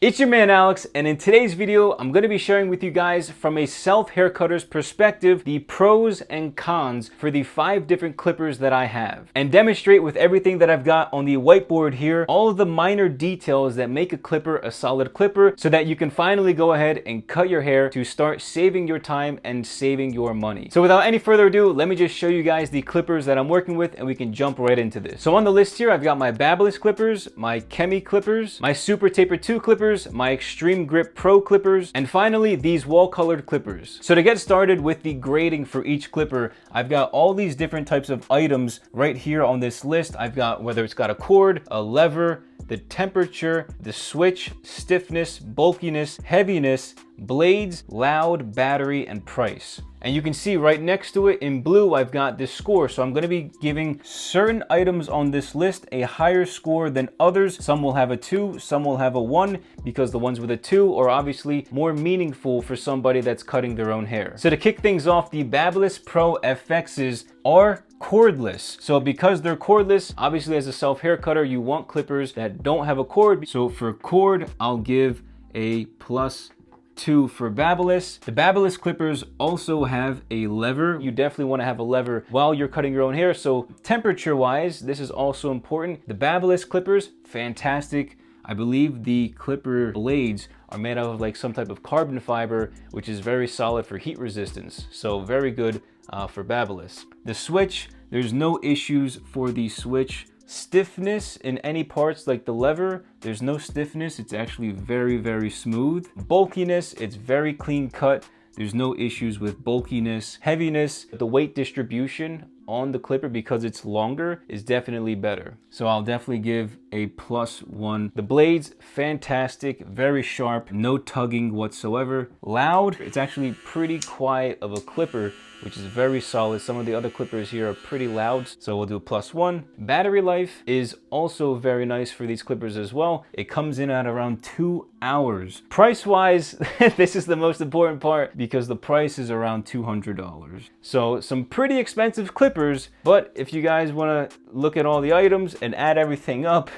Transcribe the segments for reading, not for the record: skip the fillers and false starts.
It's your man Alex, and in today's video, I'm going to be sharing with you guys from a self-haircutter's perspective the pros and cons for the 5 different clippers that I have, and demonstrate with everything that I've got on the whiteboard here all of the minor details that make a clipper a solid clipper so that you can finally go ahead and cut your hair to start saving your time and saving your money. So without any further ado, let me just show you guys the clippers that I'm working with and we can jump right into this. So on the list here, I've got my Babyliss clippers, my Kemi clippers, my Super Taper 2 clippers, my Extreme Grip Pro clippers, and finally these wall colored clippers. So to get started with the grading for each clipper, I've got all these different types of items right here on this list. I've got whether it's got a cord, a lever, the temperature, the switch, stiffness, bulkiness, heaviness, blades, loud, battery, and price. And you can see right next to it in blue, I've got this score. So I'm going to be giving certain items on this list a higher score than others. Some will have a 2, some will have a 1, because the ones with a 2 are obviously more meaningful for somebody that's cutting their own hair. So to kick things off, the Babyliss Pro FXs are cordless. So because they're cordless, obviously as a self hair cutter, you want clippers that don't have a cord. So for cord, I'll give a +2 for Babyliss. The Babyliss clippers also have a lever. You definitely want to have a lever while you're cutting your own hair. So temperature wise, this is also important. The Babyliss clippers, fantastic. I believe the clipper blades are made out of like some type of carbon fiber, which is very solid for heat resistance. So very good for Babyliss. The switch, there's no issues for the switch. Stiffness in any parts like the lever, there's no stiffness. It's actually very, very smooth. Bulkiness, it's very clean cut. There's no issues with bulkiness. Heaviness, the weight distribution on the clipper, because it's longer, is definitely better. So I'll definitely give a +1. The blades, fantastic, very sharp, no tugging whatsoever. Loud, it's actually pretty quiet of a clipper, which is very solid. Some of the other clippers here are pretty loud, so we'll do a +1. Battery life is also very nice for these clippers as well. It comes in at around 2 hours. Price wise, this is the most important part because the price is around $200. So some pretty expensive clippers, but if you guys want to look at all the items and add everything up,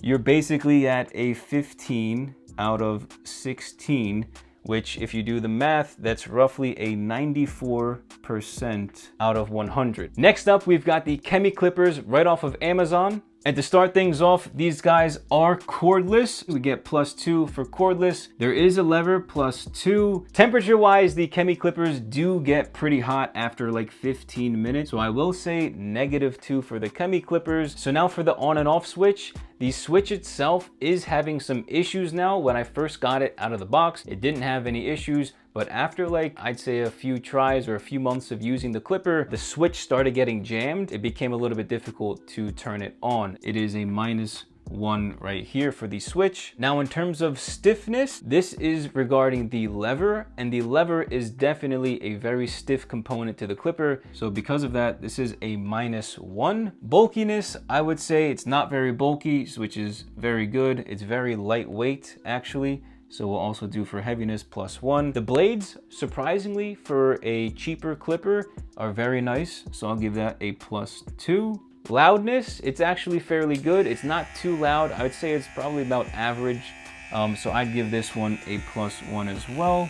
you're basically at a 15 out of 16, which if you do the math, that's roughly a 94% out of 100. Next up, we've got the Kemi clippers right off of Amazon. And to start things off, these guys are cordless. We get +2 for cordless. There is a lever, +2. Temperature wise, the Kemi clippers do get pretty hot after like 15 minutes. So I will say -2 for the Kemi clippers. So now for the on and off switch. The switch itself is having some issues now. When I first got it out of the box, it didn't have any issues. But after like, I'd say a few tries or a few months of using the clipper, the switch started getting jammed. It became a little bit difficult to turn it on. It is a -1 right here for the switch. Now in terms of stiffness, this is regarding the lever, and the lever is definitely a very stiff component to the clipper. So because of that, this is a -1. Bulkiness, I would say it's not very bulky, which is very good. It's very lightweight actually. So we'll also do for heaviness +1. The blades, surprisingly for a cheaper clipper, are very nice. So I'll give that a +2. Loudness, it's actually fairly good. It's not too loud. I would say it's probably about average. So I'd give this one a +1 as well.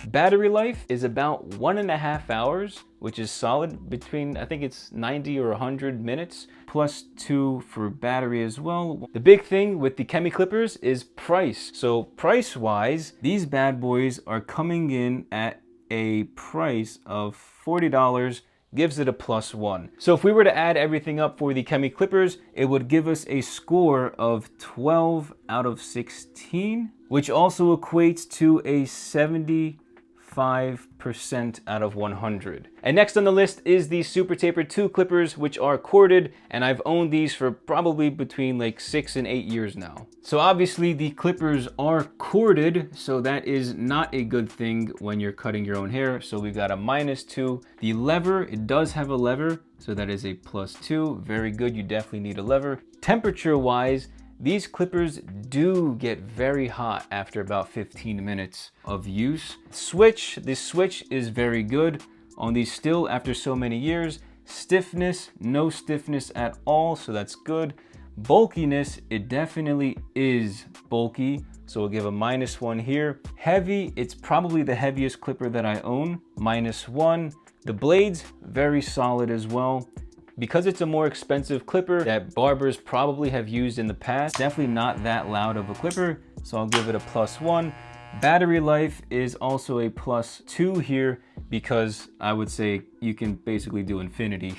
Battery life is about 1.5 hours, which is solid, between, I think it's 90 or 100 minutes, +2 for battery as well. The big thing with the Kemi clippers is price. So price wise, these bad boys are coming in at a price of $40, gives it a +1. So if we were to add everything up for the Kemi clippers, it would give us a score of 12 out of 16, which also equates to a 75% out of 100. And next on the list is the Super Taper 2 clippers, which are corded, and I've owned these for probably between like 6 and 8 years now. So obviously the clippers are corded, so that is not a good thing when you're cutting your own hair. So we've got a -2. The lever, it does have a lever, so that is a +2. Very good, you definitely need a lever. Temperature wise, these clippers do get very hot after about 15 minutes of use. This switch is very good on these still after so many years. Stiffness, no stiffness at all, so that's good. Bulkiness, it definitely is bulky, so we'll give a -1 here. Heavy, it's probably the heaviest clipper that I own, -1. The blades, very solid as well. Because it's a more expensive clipper that barbers probably have used in the past, definitely not that loud of a clipper, so I'll give it a +1. Battery life is also a +2 here, because I would say you can basically do infinity.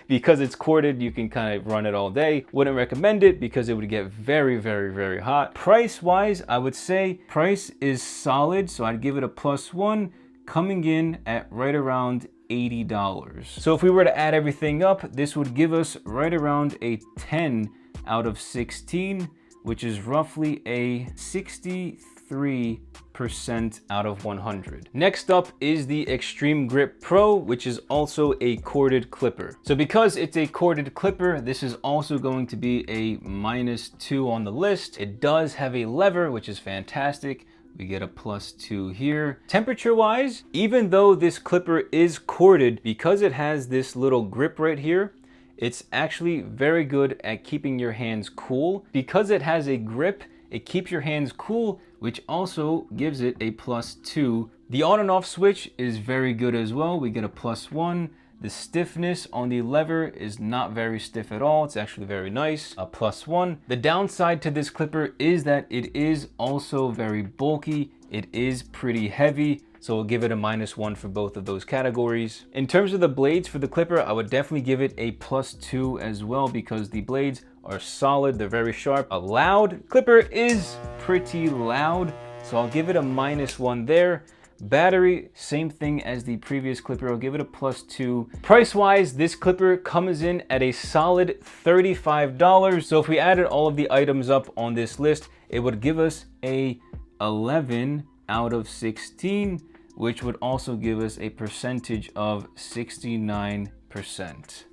Because it's corded, you can kind of run it all day. Wouldn't recommend it because it would get very, very, very hot. Price wise, I would say price is solid, so I'd give it a +1, coming in at right around $80. So if we were to add everything up, this would give us right around a 10 out of 16, which is roughly a 63% out of 100. Next up is the Extreme Grip Pro, which is also a corded clipper. So because it's a corded clipper, this is also going to be a -2 on the list. It does have a lever, which is fantastic. We get a +2 here. Temperature wise, even though this clipper is corded, because it has this little grip right here, it's actually very good at keeping your hands cool. Because it has a grip, it keeps your hands cool, which also gives it a +2. The on and off switch is very good as well. We get a +1. The stiffness on the lever is not very stiff at all. It's actually very nice, a +1. The downside to this clipper is that it is also very bulky. It is pretty heavy, so we'll give it a -1 for both of those categories. In terms of the blades for the clipper, I would definitely give it a +2 as well, because the blades are solid, they're very sharp. A loud clipper is pretty loud, so I'll give it a -1 there. Battery, same thing as the previous clipper, I'll give it a +2. Price wise, this clipper comes in at a solid $35. So if we added all of the items up on this list, it would give us a 11 out of 16, which would also give us a percentage of 69%.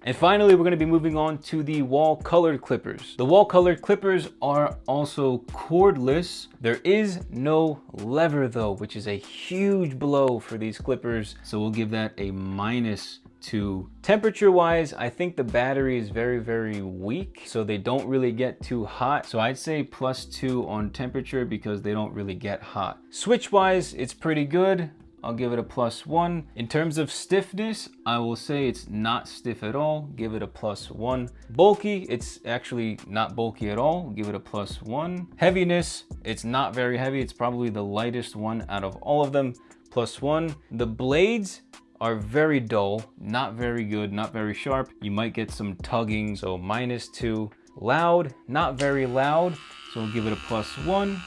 And finally, we're going to be moving on to the wall colored clippers. The wall colored clippers are also cordless. There is no lever though, which is a huge blow for these clippers. So we'll give that a -2. Temperature wise, I think the battery is very, very weak, so they don't really get too hot. So I'd say +2 on temperature because they don't really get hot. Switch wise, it's pretty good. I'll give it a +1. In terms of stiffness, I will say it's not stiff at all. Give it a +1. Bulky, it's actually not bulky at all. Give it a +1. Heaviness, it's not very heavy. It's probably the lightest one out of all of them. +1. The blades are very dull, not very good, not very sharp. You might get some tugging, so -2. Loud, not very loud, so we'll give it a +1.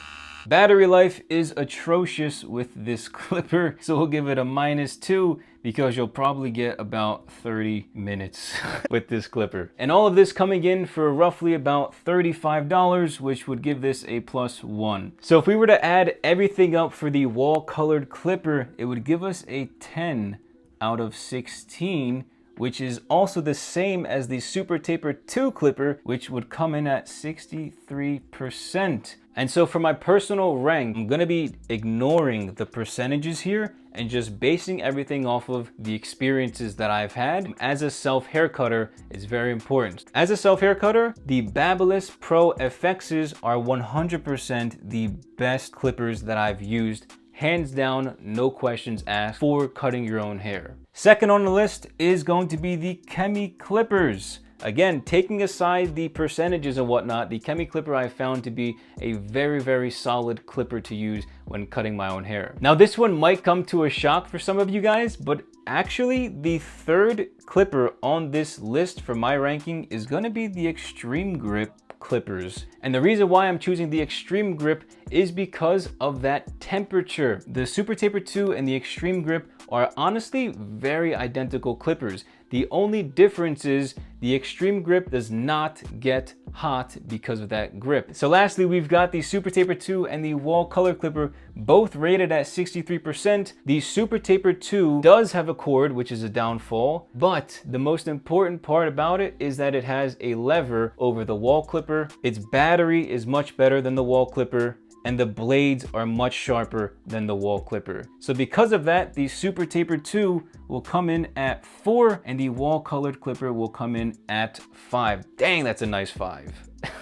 Battery life is atrocious with this clipper, so we'll give it a -2 because you'll probably get about 30 minutes with this clipper. And all of this coming in for roughly about $35, which would give this a +1. So if we were to add everything up for the wall colored clipper, it would give us a 10 out of 16, which is also the same as the Super Taper 2 clipper, which would come in at 63%. And so for my personal rank, I'm gonna be ignoring the percentages here and just basing everything off of the experiences that I've had. As a self hair cutter, it's very important. As a self hair cutter, the Babyliss Pro FXs are 100% the best clippers that I've used. Hands down, no questions asked for cutting your own hair. Second on the list is going to be the Kemi clippers. Again, taking aside the percentages and whatnot, the Kemi clipper I found to be a very, very solid clipper to use when cutting my own hair. Now this one might come to a shock for some of you guys, but actually the third clipper on this list for my ranking is gonna be the Extreme Grip clippers. And the reason why I'm choosing the Extreme Grip is because of that temperature. The Super Taper 2 and the Extreme Grip are honestly very identical clippers. The only difference is the Extreme Grip does not get hot because of that grip. So lastly, we've got the Super Taper 2 and the wall color clipper, both rated at 63%. The Super Taper 2 does have a cord, which is a downfall, but the most important part about it is that it has a lever over the wall clipper. Its battery is much better than the wall clipper, and the blades are much sharper than the wall clipper. So because of that, the Super Taper 2 will come in at 4 and the wall colored clipper will come in at 5. Dang, that's a nice 5.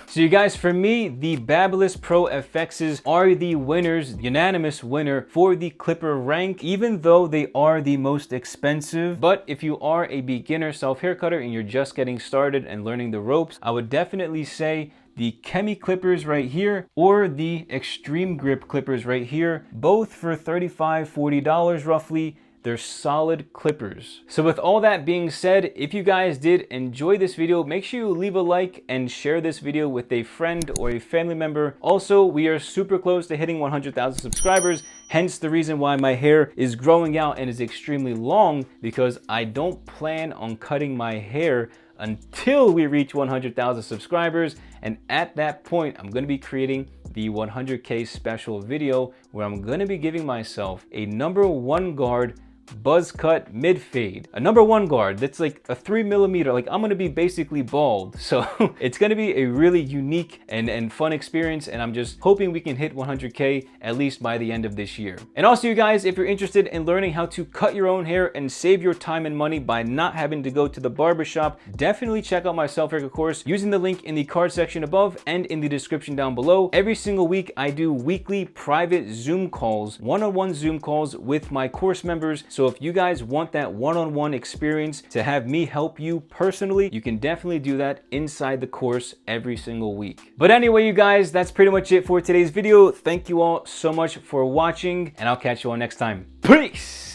So you guys, for me, the Babyliss Pro FXs are the winners, unanimous winner for the clipper rank, even though they are the most expensive. But if you are a beginner self-hair cutter and you're just getting started and learning the ropes, I would definitely say the Kemi clippers right here or the Extreme Grip clippers right here, both for $35–40 roughly. They're solid clippers. So with all that being said, if you guys did enjoy this video, make sure you leave a like and share this video with a friend or a family member. Also, we are super close to hitting 100,000 subscribers. Hence the reason why my hair is growing out and is extremely long, because I don't plan on cutting my hair until we reach 100,000 subscribers. And at that point, I'm going to be creating the 100K special video where I'm going to be giving myself a #1 guard buzz cut mid fade, a #1 guard that's like a 3mm. Like, I'm gonna be basically bald, so it's gonna be a really unique and fun experience, and I'm just hoping we can hit 100K at least by the end of this year. And also, you guys, if you're interested in learning how to cut your own hair and save your time and money by not having to go to the barbershop, definitely check out my self-haircut course using the link in the card section above and in the description down below. Every single week I do weekly private Zoom calls, one-on-one Zoom calls with my course members. So if you guys want that one-on-one experience to have me help you personally, you can definitely do that inside the course every single week. But anyway, you guys, that's pretty much it for today's video. Thank you all so much for watching, and I'll catch you all next time. Peace!